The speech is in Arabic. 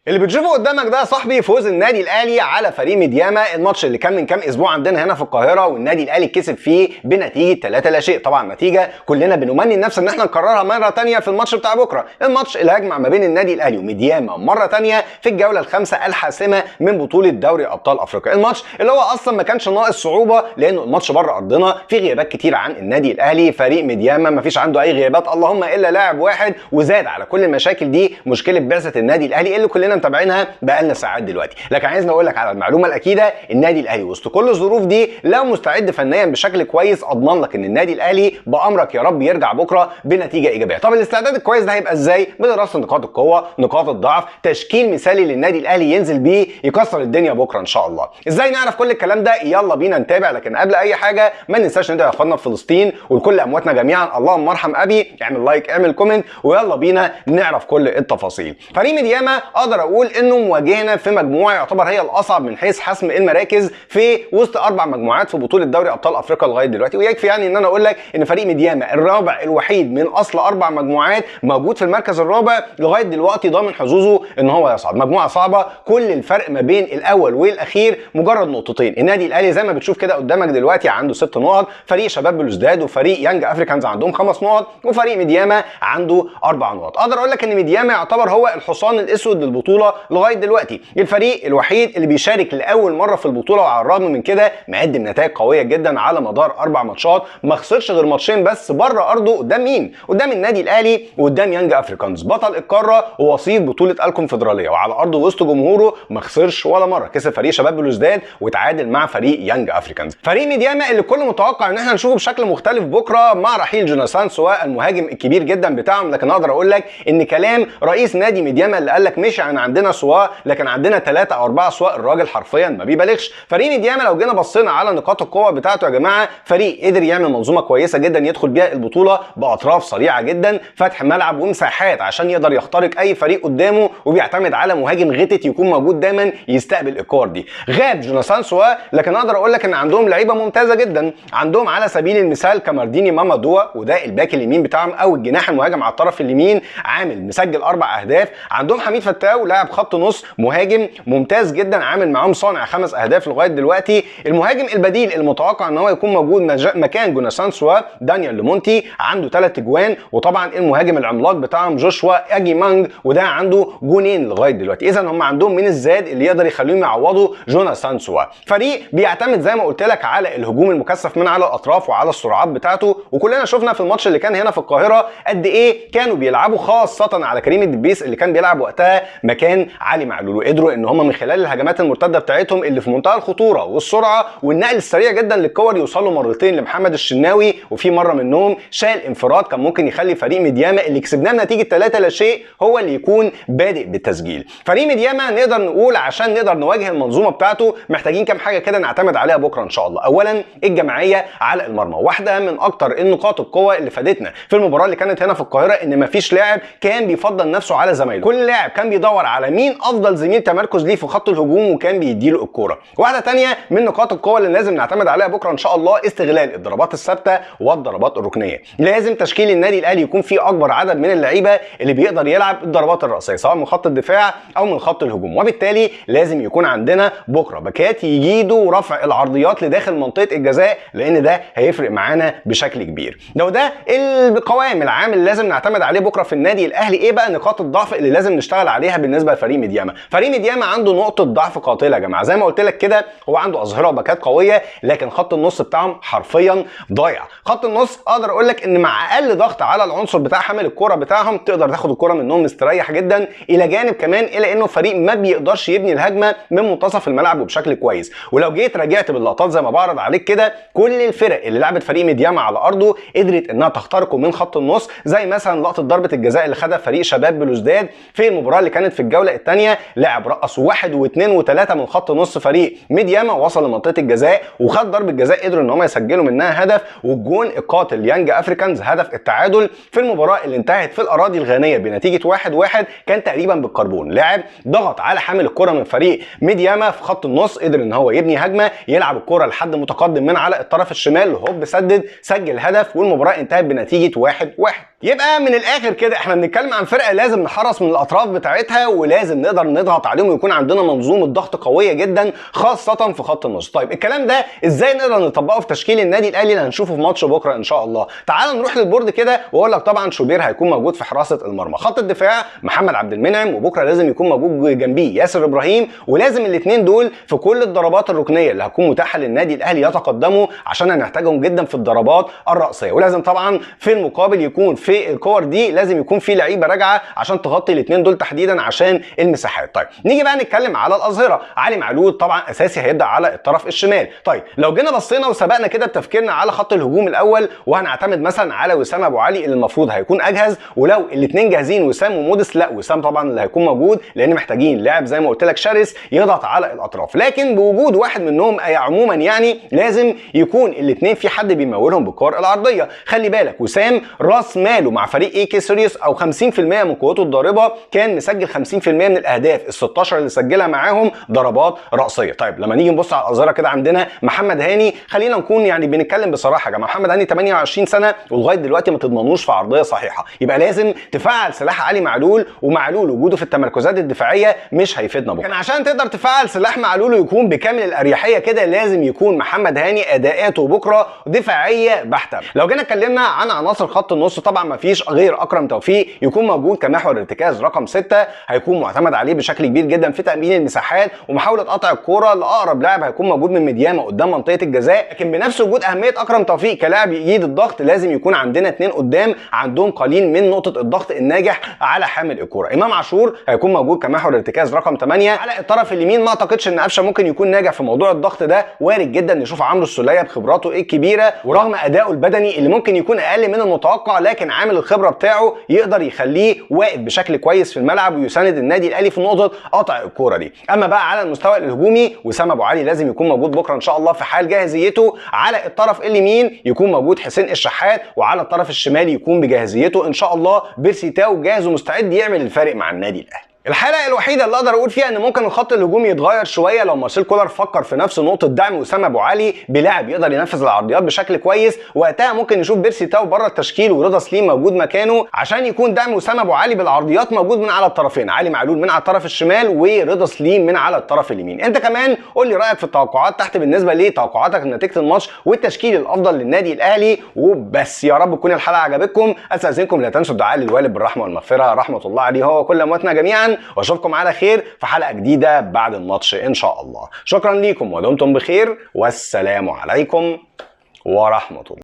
اللي بتشوفه قدامك ده يا صاحبي فوز النادي الاهلي على فريق ميدياما، الماتش اللي كان من كام اسبوع عندنا هنا في القاهره والنادي الاهلي كسب فيه بنتيجه 3 لا شيء. طبعا نتيجه كلنا بنمني نفسنا ان احنا نكررها مره ثانيه في الماتش بتاع بكره، الماتش اللي هيجمع ما بين النادي الاهلي وميدياما مره ثانيه في الجوله الخامسه الحاسمه من بطوله دوري ابطال افريقيا. الماتش اللي هو اصلا ما كانش ناقص صعوبه لانه الماتش بره ارضنا، في غيابات كتير عن النادي الاهلي، فريق ميدياما ما فيش عنده اي غيابات اللهم الا لاعب واحد، وزاد على كل المشاكل دي مشكله بعثه النادي الاهلي اللي كلنا متابعينها بقالنا ساعات دلوقتي. لكن عايزني اقول لك على المعلومه الاكيده، النادي الاهلي وسط كل الظروف دي لو مستعد فنيا بشكل كويس اضمن لك ان النادي الاهلي بامرك يا رب يرجع بكره بنتيجه ايجابيه. طب الاستعداد الكويس ده هيبقى ازاي؟ بدراسه نقاط القوه، نقاط الضعف، تشكيل مثالي للنادي الاهلي ينزل بيه يكسر الدنيا بكره ان شاء الله. ازاي نعرف كل الكلام ده؟ يلا بينا نتابع. لكن قبل اي حاجه ما ننساش ندعي اخواننا في فلسطين ولكل امواتنا جميعا، اللهم ارحم ابي. اعمل لايك، اعمل كومنت، ويلا بينا نعرف كل التفاصيل. فريق ميدياما اقدر اقول انه مواجهنا في مجموعه يعتبر هي الاصعب من حيث حسم المراكز في وسط 4 مجموعات في بطوله دوري ابطال افريقيا لغايه دلوقتي، ويكفي يعني ان انا اقول لك ان فريق ميدياما الرابع الوحيد من اصل 4 مجموعات موجود في المركز الرابع لغايه دلوقتي ضامن حظوظه ان هو يصعد. مجموعه صعبه، كل الفرق ما بين الاول والاخير مجرد نقطتين. النادي الاهلي زي ما بتشوف كده قدامك دلوقتي عنده 6 نقط، فريق شباب بلوزداد وفريق يانج افريكانز عندهم 5 نقط، وفريق ميدياما عنده 4 نقط. اقدر اقول لك ان ميدياما يعتبر هو الحصان الاسود للبطوله لغايه دلوقتي، الفريق الوحيد اللي بيشارك لاول مره في البطوله، وعلى الرغم من كده مقدم نتائج قويه جدا على مدار 4 ماتشات، ما خسرش غير ماتشين بس بره ارضه. قدام مين؟ قدام النادي الاهلي وقدام يانج افريكانز بطل القاره ووصيف بطوله الكونفدراليه، وعلى ارضه وسط جمهوره ما خسرش ولا مره. كسب فريق شباب بلوزداد وتعادل مع فريق يانج افريكانز. فريق ميدياما اللي كل متوقع ان احنا نشوفه بشكل مختلف بكره مع رحيل جوناثان سواء المهاجم الكبير جدا بتاعهم. لكن اقدر اقول لك ان كلام رئيس نادي ميدياما اللي قال لك مش يعني عندنا سواء، لكن عندنا 3 أو 4 سواء، الراجل حرفيا ما بيبالغش. فريق ميدياما لو جينا بصينا على نقاط القوه بتاعته يا جماعه، فريق قدر يعمل منظومه كويسه جدا يدخل بيها البطوله باطراف سريعه جدا، فتح ملعب ومساحات عشان يقدر يخترق اي فريق قدامه، وبيعتمد على مهاجم غتت يكون موجود دايما يستقبل الكور دي. غاب جوناثان سواء، لكن اقدر اقول لك ان عندهم لعيبه ممتازه جدا. عندهم على سبيل المثال كامارديني مامادوا، وده الباك اليمين بتاعهم او الجناح المهاجم على الطرف اليمين، عامل مسجل 4 اهداف. عندهم حميد فتاو لاعب خط نص مهاجم ممتاز جدا، عامل معاهم صانع 5 اهداف لغايه دلوقتي. المهاجم البديل المتوقع ان هو يكون موجود مكان جوناثان سوا دانيال لومونتي، عنده 3 اجوان. وطبعا المهاجم العملاق بتاعهم جوشوا اجي مانج، وده عنده جونين لغايه دلوقتي. اذا هم عندهم من الزاد اللي يقدر يخليهم يعوضوا جوناثان سوا. فريق بيعتمد زي ما قلت لك على الهجوم المكثف من على الاطراف وعلى السرعات بتاعته، وكلنا شفنا في الماتش اللي كان هنا في القاهره قد ايه كانوا بيلعبوا خاصه على كريم الدبيس اللي كان بيلعب وقتها مكان علي معلول، وقدروا ان هم من خلال الهجمات المرتده بتاعتهم اللي في منتهى الخطوره والسرعه والنقل السريع جدا للكور يوصلوا مرتين لمحمد الشناوي، وفي مره منهم شال انفراد كان ممكن يخلي فريق ميدياما اللي كسبناه بنتيجه 3 لا شيء هو اللي يكون بادئ بالتسجيل. فريق ميدياما نقدر نقول عشان نقدر نواجه المنظومه بتاعته محتاجين كام حاجه كده نعتمد عليها بكره ان شاء الله. اولا الجماعيه على المرمى، واحده من اكتر النقاط القوه اللي فادتنا في المباراه اللي كانت هنا في القاهره ان مفيش لاعب كان بيفضل نفسه على زمايله، كل لاعب كان بيدور على مين افضل زميل تمركز ليه في خط الهجوم وكان بيديله الكوره. واحده ثانيه من نقاط القوه اللي لازم نعتمد عليها بكره ان شاء الله استغلال الضربات الثابته والضربات الركنيه. لازم تشكيل النادي الاهلي يكون فيه اكبر عدد من اللعيبه اللي بيقدر يلعب الضربات الراسيه سواء من خط الدفاع او من خط الهجوم، وبالتالي لازم يكون عندنا بكره باكات يجيدوا رفع العرضيات لداخل منطقه الجزاء، لان ده هيفرق معانا بشكل كبير. لو ده القوام العام اللي لازم نعتمد عليه بكره في النادي الاهلي، ايه بقى نقاط الضعف اللي لازم نشتغل عليها بالنسبه لفريق ميدياما؟ فريق ميدياما عنده نقطه ضعف قاتله يا جماعه، زي ما قلت لك كده هو عنده اظهره وباكات قويه، لكن خط النص بتاعهم حرفيا ضايع. خط النص اقدر اقول لك ان مع اقل ضغط على العنصر بتاع حامل الكره بتاعهم تقدر تاخد الكره منهم مستريح جدا، الى جانب كمان الى انه فريق ما بيقدرش يبني الهجمه من منتصف الملعب وبشكل كويس. ولو جيت راجعت باللقطات زي ما بعرض عليك كده، كل الفرق اللي لعبت فريق ميدياما على ارضه قدرت انها تخترقه من خط النص، زي مثلا لقطه ضربه الجزاء اللي خدها فريق شباب بلوزداد في المباراه اللي كانت في الجوله الثانيه، لاعب رقص 1 و2 و3 من خط نص فريق ميدياما وصل لمنطقه الجزاء وخد ضربه جزاء قدروا ان هم يسجلوا منها هدف، والجون القاتل يانج افريكانز هدف التعادل في المباراه اللي انتهت في الاراضي الغانيه بنتيجه 1-1 كان تقريبا بالكربون. لاعب ضغط على حامل الكره من فريق ميدياما في خط النص، قدر ان هو يبني هجمه يلعب الكره لحد متقدم من على الطرف الشمال، هوب سدد سجل هدف، والمباراه انتهت بنتيجه 1-1. يبقى من الاخر كده احنا بنتكلم عن فرقه لازم نحرص من الاطراف بتاعتها، ولازم نقدر نضغط عليهم ويكون عندنا منظومه ضغط قويه جدا خاصه في خط النص. طيب الكلام ده ازاي نقدر نطبقه في تشكيل النادي الاهلي اللي هنشوفه في ماتش بكره ان شاء الله؟ تعال نروح للبورد كده واقول لك طبعا شوبير هيكون موجود في حراسه المرمى، خط الدفاع محمد عبد المنعم، وبكره لازم يكون موجود جنبيه ياسر ابراهيم، ولازم الاثنين دول في كل الضربات الركنيه اللي هتكون متاحه للنادي الاهلي يتقدموا عشان هنحتاجهم جدا في الضربات الرأسيه، ولازم طبعا في المقابل يكون في الكور دي لازم يكون في لعيبه راجعه عشان تغطي الاثنين دول تحديدا عشان المساحات. طيب نيجي بقى نتكلم على الاظهره، علي معلول طبعا اساسي هيبدا على الطرف الشمال. طيب لو جينا بصينا وسبقنا كده بتفكيرنا على خط الهجوم الاول وهنعتمد مثلا على وسام ابو علي اللي المفروض هيكون اجهز، ولو الاثنين جاهزين وسام وموديس، لا وسام طبعا اللي هيكون موجود لان محتاجين لاعب زي ما قلت لك شرس يضغط على الاطراف، لكن بوجود واحد منهم عموما يعني لازم يكون الاثنين في حد بيمولهم بالكور العرضيه. خلي بالك وسام راس ماله مع فريق اي كي سيريوس او 50% من قوته الضاربه كان مسجل 50% من الاهداف ال 16 اللي سجلها معاهم ضربات راسيه. طيب لما نيجي نبص على الاظهره كده عندنا محمد هاني، خلينا نكون يعني بنتكلم بصراحه يا جماعه، محمد هاني 28 سنه ولغايه دلوقتي ما تضمنوش في عرضيه صحيحه، يبقى لازم تفعل سلاح علي معلول، ومعلول وجوده في التمركزات الدفاعيه مش هيفيدنا بكره. كان عشان تقدر تفعل سلاح معلول ويكون بكامل الاريحيه كده لازم يكون محمد هاني اداءاته بكره دفاعيه بحته. لو جينا اتكلمنا عن عناصر خط النص طبعا ما فيش غير اكرم توفيق يكون موجود كمحور ارتكاز رقم 6، هيكون معتمد عليه بشكل كبير جدا في تامين المساحات ومحاوله قطع الكوره لاقرب لاعب هيكون موجود من مديامه قدام منطقه الجزاء. لكن بنفس وجود اهميه اكرم توفيق كلاعب يجيد الضغط لازم يكون عندنا اثنين قدام عندهم قليل من نقطه الضغط الناجح على حامل الكوره. امام عاشور هيكون موجود كمحور ارتكاز رقم 8 على الطرف اليمين. ما اعتقدش ان قفشه ممكن يكون ناجح في موضوع الضغط ده، وارد جدا نشوف عمرو السوليه بخبراته الكبيره ورغم ادائه البدني اللي ممكن يكون اقل من المتوقع، لكن عامل الخبره بتاعه يقدر يخليه واقف بشكل كويس في الملعب ويساند النادي الاهلي في نقطه قطع الكوره دي. اما بقى على المستوى الهجومي وسام ابو علي لازم يكون موجود بكره ان شاء الله في حال جاهزيته، على الطرف اليمين يكون موجود حسين الشحات، وعلى الطرف الشمالي يكون بجاهزيته ان شاء الله بيرسي تاو جاهز ومستعد يعمل الفارق مع النادي الاهلي. الحلقه الوحيده اللي اقدر اقول فيها ان ممكن الخط الهجومي يتغير شويه لو مارسيل كولر فكر في نفس نقطه دعم وسام ابو علي بلاعب يقدر ينفذ العرضيات بشكل كويس، وقتها ممكن نشوف بيرسي تاو بره التشكيل ورضا سليم موجود مكانه عشان يكون دعم وسام ابو علي بالعرضيات موجود من على الطرفين، علي معلول من على الطرف الشمال ورضا سليم من على الطرف اليمين. انت كمان قول لي رايك في التوقعات تحت بالنسبه لتوقعاتك لنتيجه الماتش والتشكيل الافضل للنادي الاهلي. وبس يا رب تكون الحلقه عجبتكم، استاذنكم لا تنسوا الدعاء للوالد بالرحمه والمغفره رحمه الله عليه هو وكل امواتنا جميعا، واشوفكم على خير في حلقة جديدة بعد الماتش إن شاء الله. شكرا ليكم ودمتم بخير، والسلام عليكم ورحمة الله.